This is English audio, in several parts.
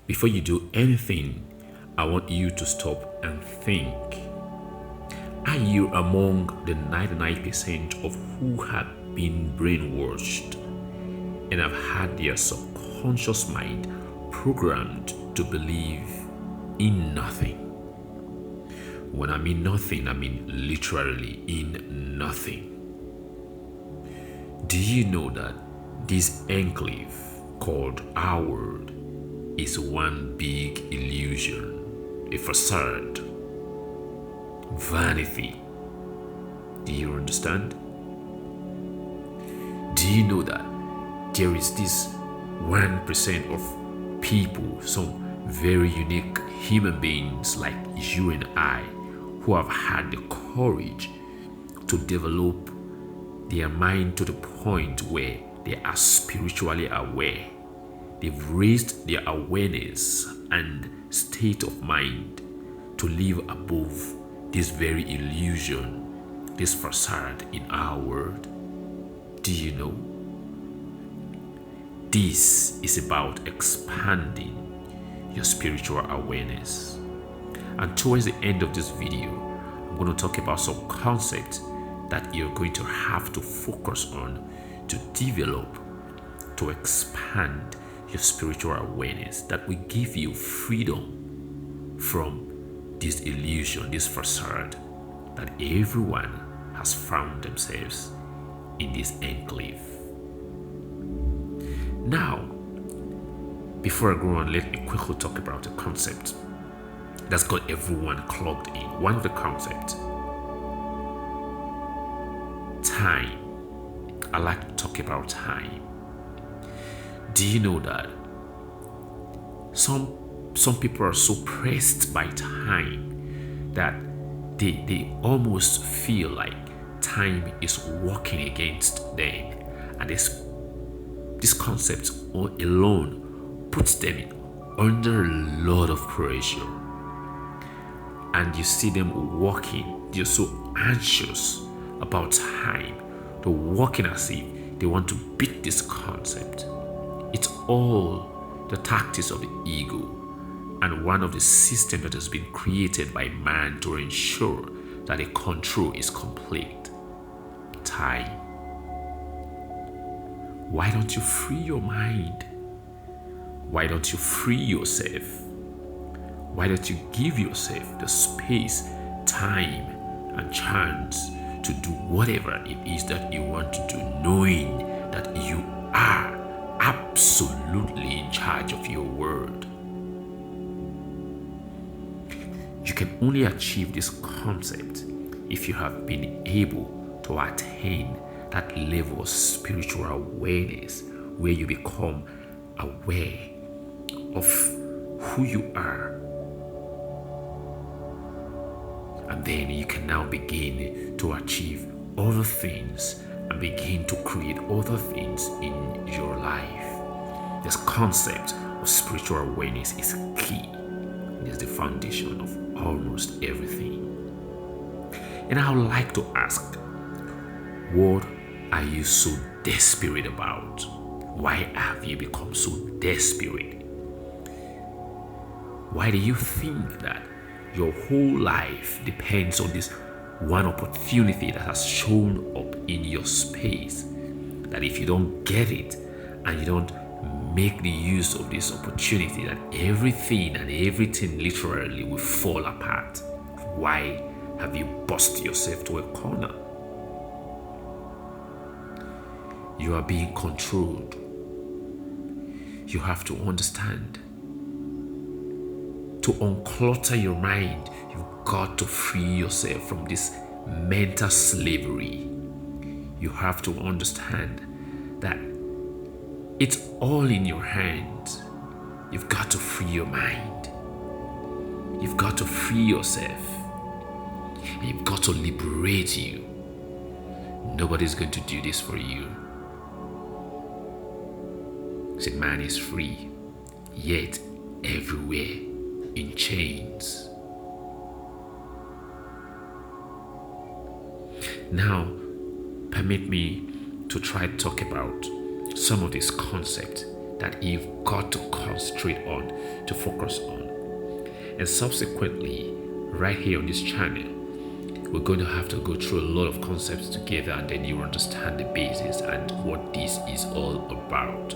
Before you do anything, I want you to stop and think. Are you among the 99% of who have been brainwashed and have had their subconscious mind programmed to believe in nothing? When I mean nothing, I mean literally in nothing. Do you know that this enclave called our world is one big illusion, a facade, vanity? Do you understand? Do you know that there is this 1% of people, some very unique human beings like you and I, who have had the courage to develop their mind to the point where they are spiritually aware. They've raised their awareness and state of mind to live above this very illusion, this facade in our world. Do you know? This is about expanding your spiritual awareness. And towards the end of this video, I'm going to talk about some concepts that you're going to have to focus on to develop, to expand your spiritual awareness, that will give you freedom from this illusion, this facade that everyone has found themselves in this enclave. Now, before I go on, let me quickly talk about a concept that's got everyone clogged in. One of the concepts, time. I like to talk about time. Do you know that some people are so pressed by time that they almost feel like time is working against them, and this concept alone puts them under a lot of pressure. And you see them walking, they're so anxious about time. They're walking as if they want to beat this concept. It's all the tactics of the ego and one of the systems that has been created by man to ensure that the control is complete. Time. Why don't you free your mind? Why don't you free yourself? Why don't you give yourself the space, time, and chance to do whatever it is that you want to do, knowing that you are absolutely in charge of your world? You can only achieve this concept if you have been able to attain that level of spiritual awareness where you become aware of who you are. And then you can now begin to achieve other things and begin to create other things in your life. This concept of spiritual awareness is key. It is the foundation of almost everything. And I would like to ask, what are you so desperate about? Why have you become so desperate? Why do you think that your whole life depends on this one opportunity that has shown up in your space? That if you don't get it and you don't make the use of this opportunity, that everything and everything literally will fall apart. Why have you bust yourself to a corner? You are being controlled. You have to understand. To unclutter your mind, you've got to free yourself from this mental slavery. You have to understand that it's all in your hands. You've got to free your mind. You've got to free yourself. You've got to liberate you. Nobody's going to do this for you. See, man is free, yet everywhere in chains. Now, permit me to try to talk about some of these concepts that you've got to concentrate on, to focus on. And subsequently, right here on this channel, we're going to have to go through a lot of concepts together, and then you understand the basis and what this is all about.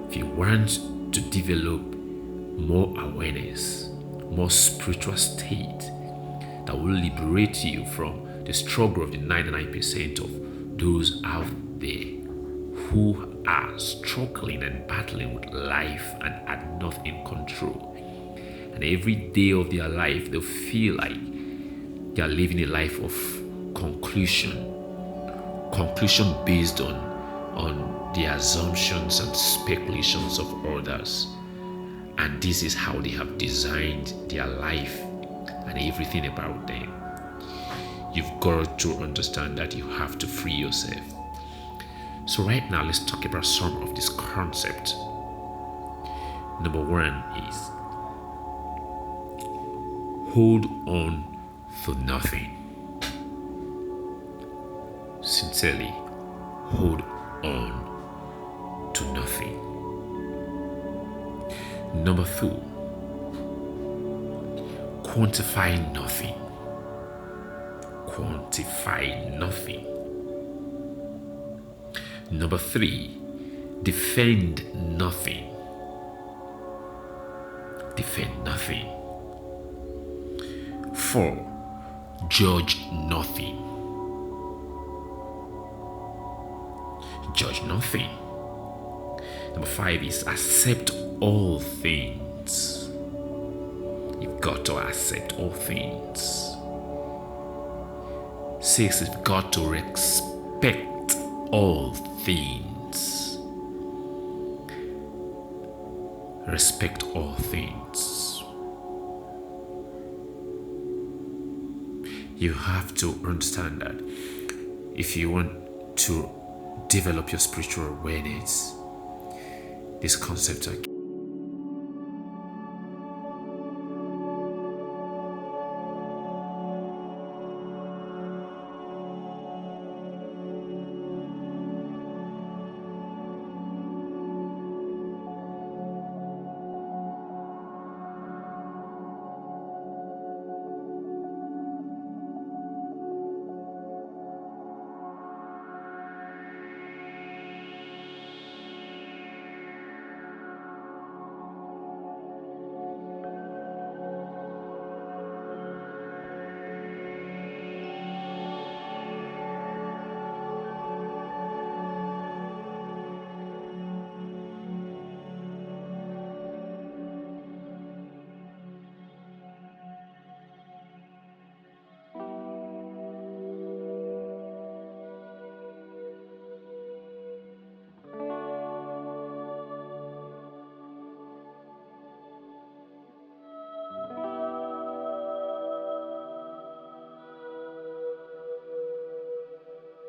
If you want to develop more awareness, more spiritual state that will liberate you from the struggle of the 99% of those out there who are struggling and battling with life and are not in control. And every day of their life, they feel like they are living a life of conclusion based on the assumptions and speculations of others. And this is how they have designed their life and everything about them. You've got to understand that you have to free yourself. So right now, let's talk about some of this concept. Number one is hold on to nothing. Sincerely, hold on to nothing. Number two, quantify nothing. Quantify nothing. Number three, defend nothing. Defend nothing. 4, judge nothing. Judge nothing. Number 5 is accept all things. You've got to accept all things. 6, you've got to respect all things. Respect all things. You have to understand that if you want to develop your spiritual awareness, these concepts are